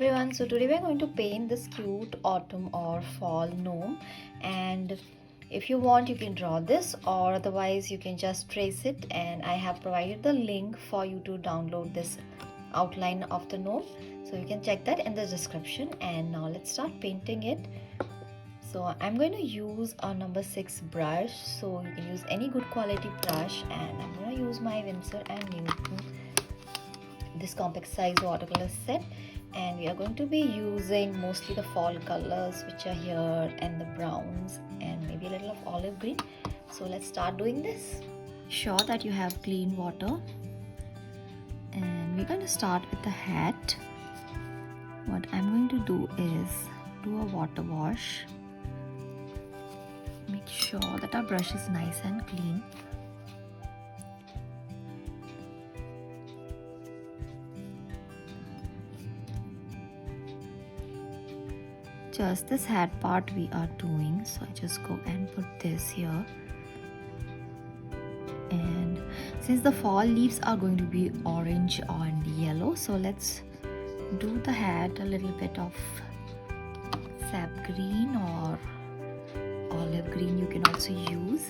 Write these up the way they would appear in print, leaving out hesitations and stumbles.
everyone, so today we are going to paint this cute autumn or fall gnome, and if you want you can draw this, or otherwise you can just trace it, and I have provided the link for you to download this outline of the gnome, so you can check that in the description. And now let's start painting it. So I'm going to use a number 6 brush, so you can use any good quality brush, and I'm going to use my Winsor and Newton this compact size watercolor set, and we are going to be using mostly the fall colors which are here, and the browns, and maybe a little of olive green. So let's start doing this. Sure that you have clean water, and we're going to start with the hat. What I'm going to do is do a water wash. Make sure that our brush is nice and clean. Just this hat part we are doing, so I just go and put this here. And since the fall leaves are going to be orange and yellow, so let's do the hat a little bit of sap green or olive green you can also use,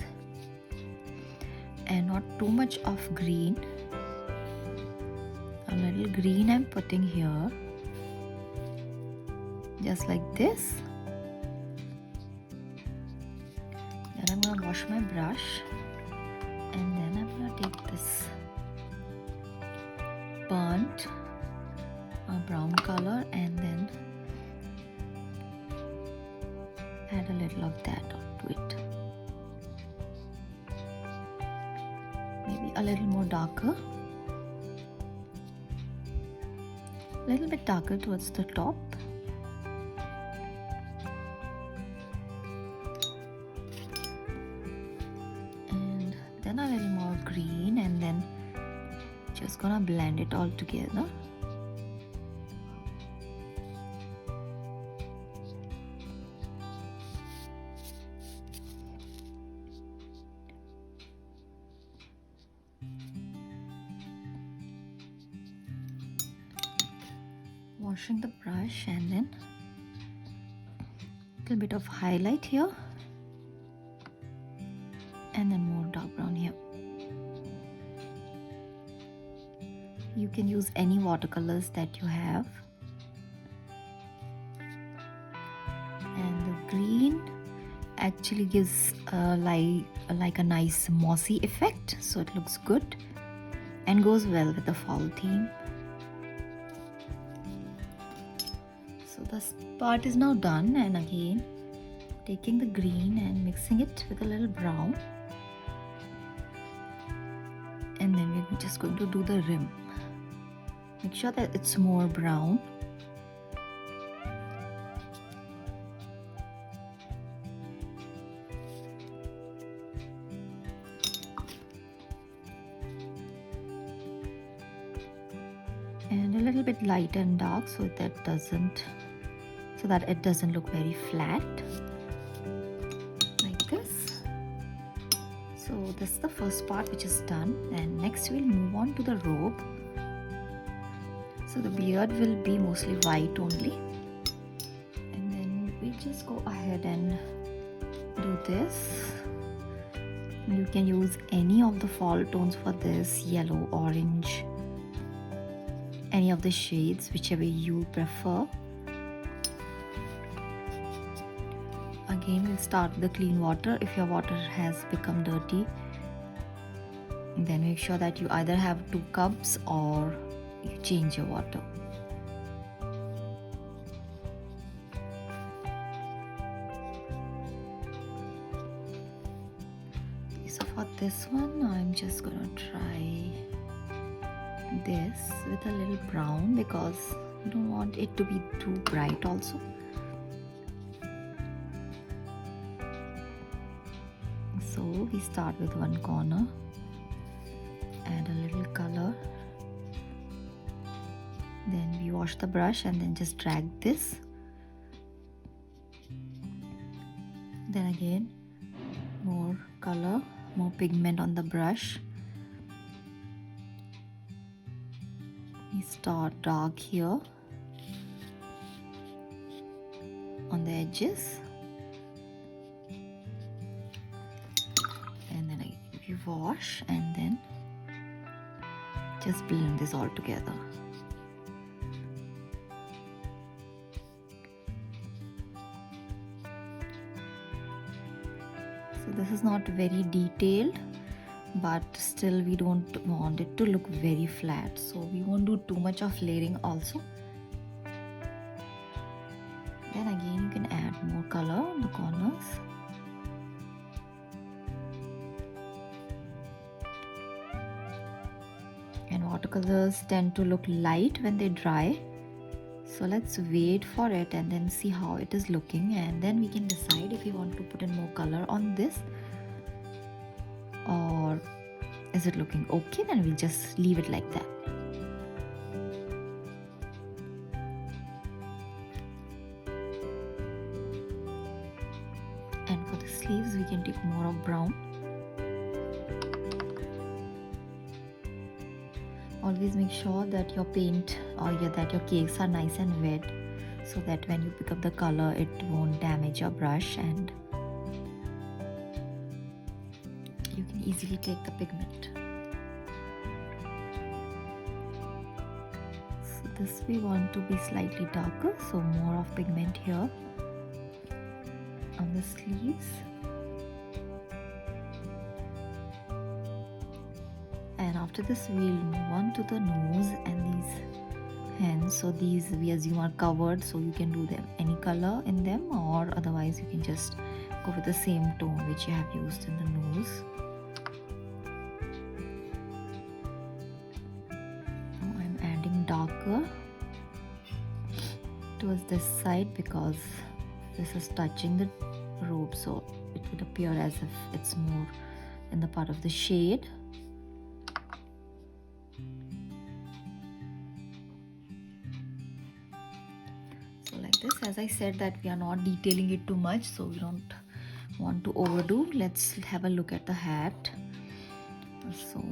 and not too much of green. A little green I'm putting here, just like this. Then I'm going to wash my brush, and then I'm going to take this burnt brown color and then add a little of that onto it. Maybe a little more darker, a little bit darker towards the top. And then a little more green, and then just gonna blend it all together. Washing the brush, and then a little bit of highlight here, and then more dark brown here. You can use any watercolors that you have, and the green actually gives like a nice mossy effect, so it looks good and goes well with the fall theme. So this part is now done, and again taking the green and mixing it with a little brown, and then we're just going to do the rim. Make sure that it's more brown. And a little bit light and dark, so that it doesn't look very flat, like this. So this is the first part which is done, and next we'll move on to the robe. So the beard will be mostly white only, and then we just go ahead and do this. You can use any of the fall tones for this, yellow, orange, any of the shades, whichever you prefer. Again, we'll start with the clean water. If your water has become dirty, then make sure that you either have 2 cups or you change your water. So for this one, I'm just gonna try this with a little brown, because you don't want it to be too bright also. So we start with one corner, add a little color, then we wash the brush and then just drag this. Then again more color, more pigment on the brush. We start dark here, edges, and then we wash and then just blend this all together. So this is not very detailed, but still we don't want it to look very flat, so we won't do too much of layering also. Then again you can add more color on the corners. And watercolors tend to look light when they dry, so let's wait for it and then see how it is looking, and then we can decide if we want to put in more color on this, or is it looking okay, then we'll just leave it like that. And for the sleeves we can take more of brown. Always make sure that your paint or that your cakes are nice and wet, so that when you pick up the color it won't damage your brush, and you can easily take the pigment. So this we want to be slightly darker, so more of pigment here on the sleeves. And after this we'll move on to the nose and these hands. So these we assume are covered, so you can do them any color in them, or otherwise you can just go with the same tone which you have used in the nose. Now I'm adding darker towards this side because this is touching the robe, so it would appear as if it's more in the part of the shade. So like this, as I said that we are not detailing it too much, so we don't want to overdo. Let's have a look at the hat. So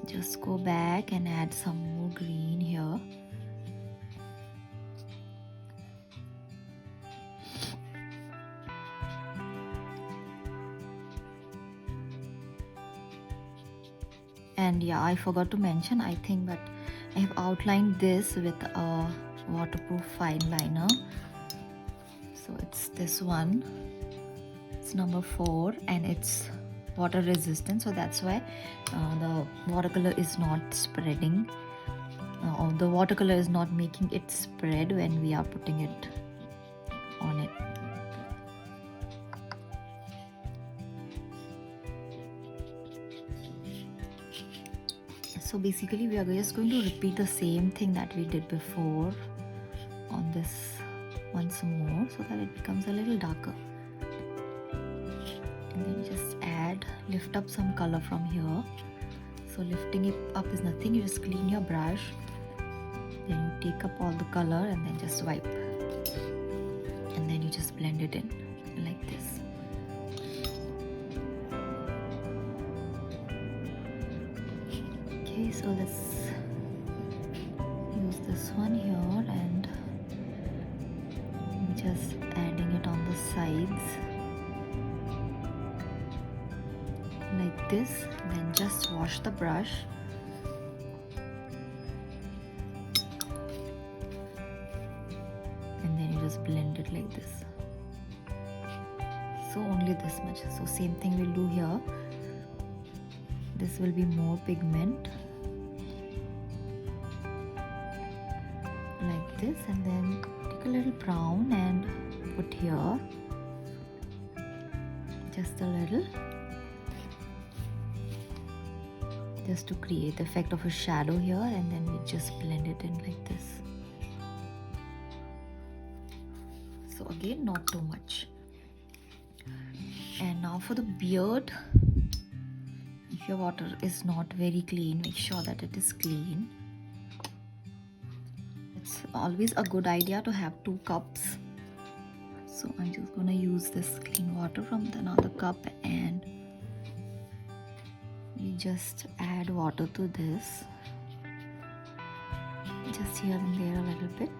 just go back and add some more green here. And yeah, I forgot to mention, I think that I have outlined this with a waterproof fine liner. So it's this one, it's number 4, and it's water resistant, so that's why the watercolor is not spreading, or the watercolor is not making it spread when we are putting it on it. So basically we are just going to repeat the same thing that we did before on this once more, so that it becomes a little darker. And then just lift up some color from here. So lifting it up is nothing, you just clean your brush, then you take up all the color and then just wipe, and then you just blend it in like this. Okay, so let's use this one here and just adding it on the sides like this. Then just wash the brush and then you just blend it like this. So only this much. So same thing we'll do here. This will be more pigment like this, and then take a little brown and put here just a little, just to create the effect of a shadow here, and then we just blend it in like this. So again, not too much. And now for the beard, if your water is not very clean, make sure that it is clean. It's always a good idea to have 2 cups. So I'm just gonna use this clean water from another cup, and you just add water to this, just here and there a little bit.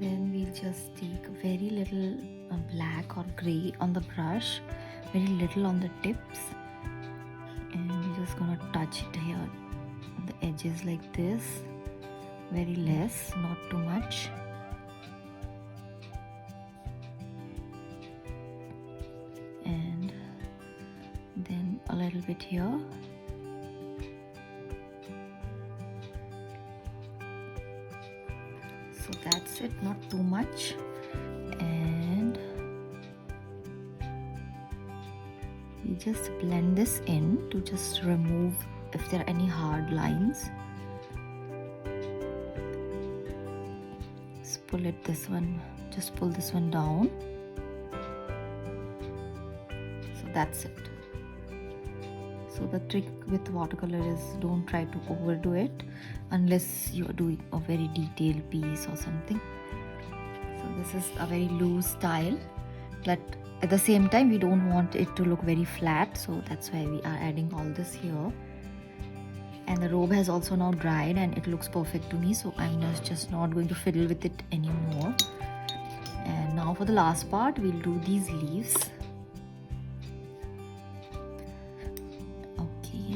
And then we'll just take very little black or gray on the brush, very little on the tips, and we're just gonna touch it here on the edges like this, very less, not too much. And then a little bit here. So that's it, not too much. And we just blend this in to just remove if there are any hard lines. Just pull it this one, just pull this one down. So that's it. So the trick with watercolor is don't try to overdo it unless you are doing a very detailed piece or something. So this is a very loose style, but at the same time we don't want it to look very flat, so that's why we are adding all this here. And the robe has also now dried and it looks perfect to me, so I'm just not going to fiddle with it anymore. And now for the last part, we'll do these leaves.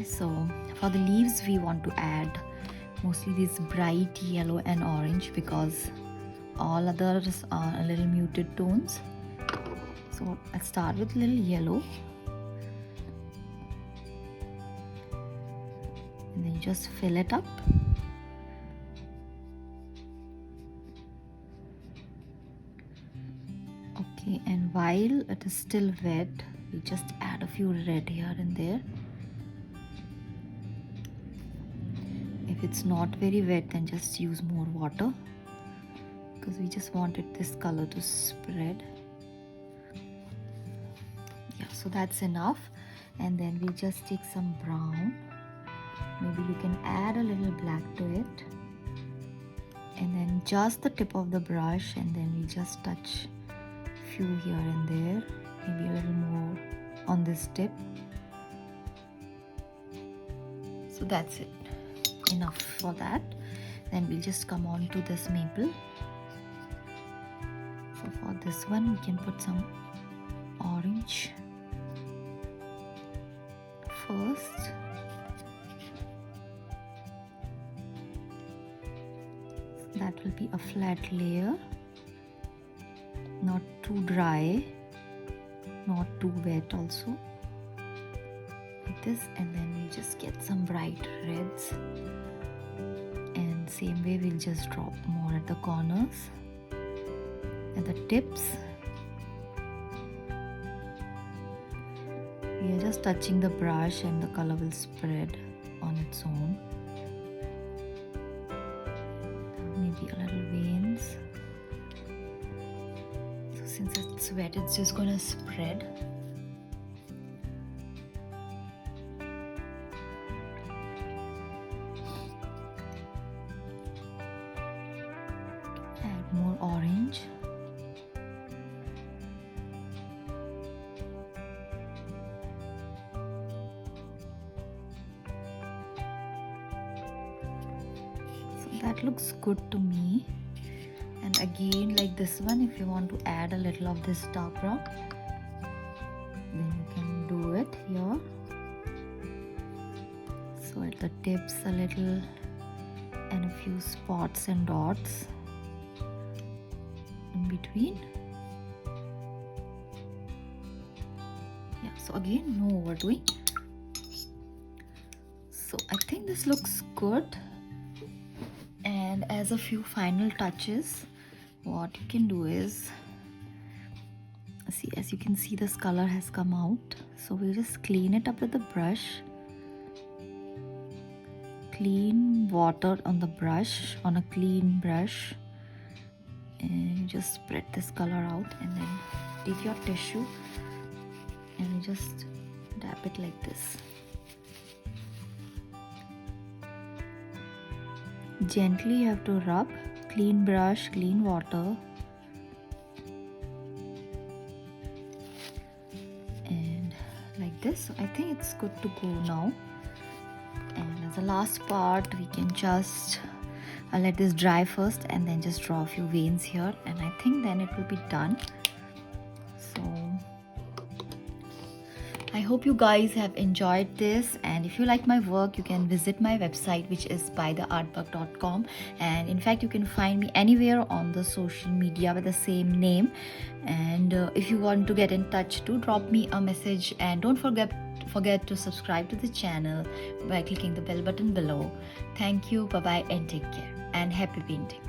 So for the leaves we want to add mostly these bright yellow and orange because all others are a little muted tones. So I'll start with little yellow, and then just fill it up. Okay, and while it is still wet, we just add a few red here and there. If it's not very wet, then just use more water because we just wanted this color to spread. Yeah, so that's enough. And then we just take some brown. Maybe you can add a little black to it. And then just the tip of the brush, and then we just touch a few here and there. Maybe a little more on this tip. So that's it. Enough for that. Then we'll just come on to this maple. So for this one we can put some orange first. That will be a flat layer, not too dry, not too wet also. Like this, and then we just get some bright reds, and same way we'll just drop more at the corners, at the tips. We are just touching the brush and the color will spread on its own. Maybe a little veins. So since it's wet, it's just gonna spread. Add more orange. That looks good to me. And again, like this one, if you want to add a little of this dark brown, then you can do it here. So at the tips a little, and a few spots and dots in between. Yeah, so again, no overdoing. So I think this looks good. And as a few final touches, what you can do is, see, as you can see, this color has come out. So we'll just clean it up with the brush. Clean water on the brush, on a clean brush. And you just spread this color out, and then take your tissue and you just dab it like this. Gently you have to rub. Clean brush, clean water, and like this. So I think it's good to go now. And as the last part, we can just I'll let this dry first and then just draw a few veins here, and I think then it will be done. So I hope you guys have enjoyed this, and if you like my work, you can visit my website, which is bytheartbug.com, and in fact you can find me anywhere on the social media with the same name. And if you want to get in touch, do drop me a message, and don't forget to subscribe to the channel by clicking the bell button below. Thank you, bye bye, and take care, and happy painting.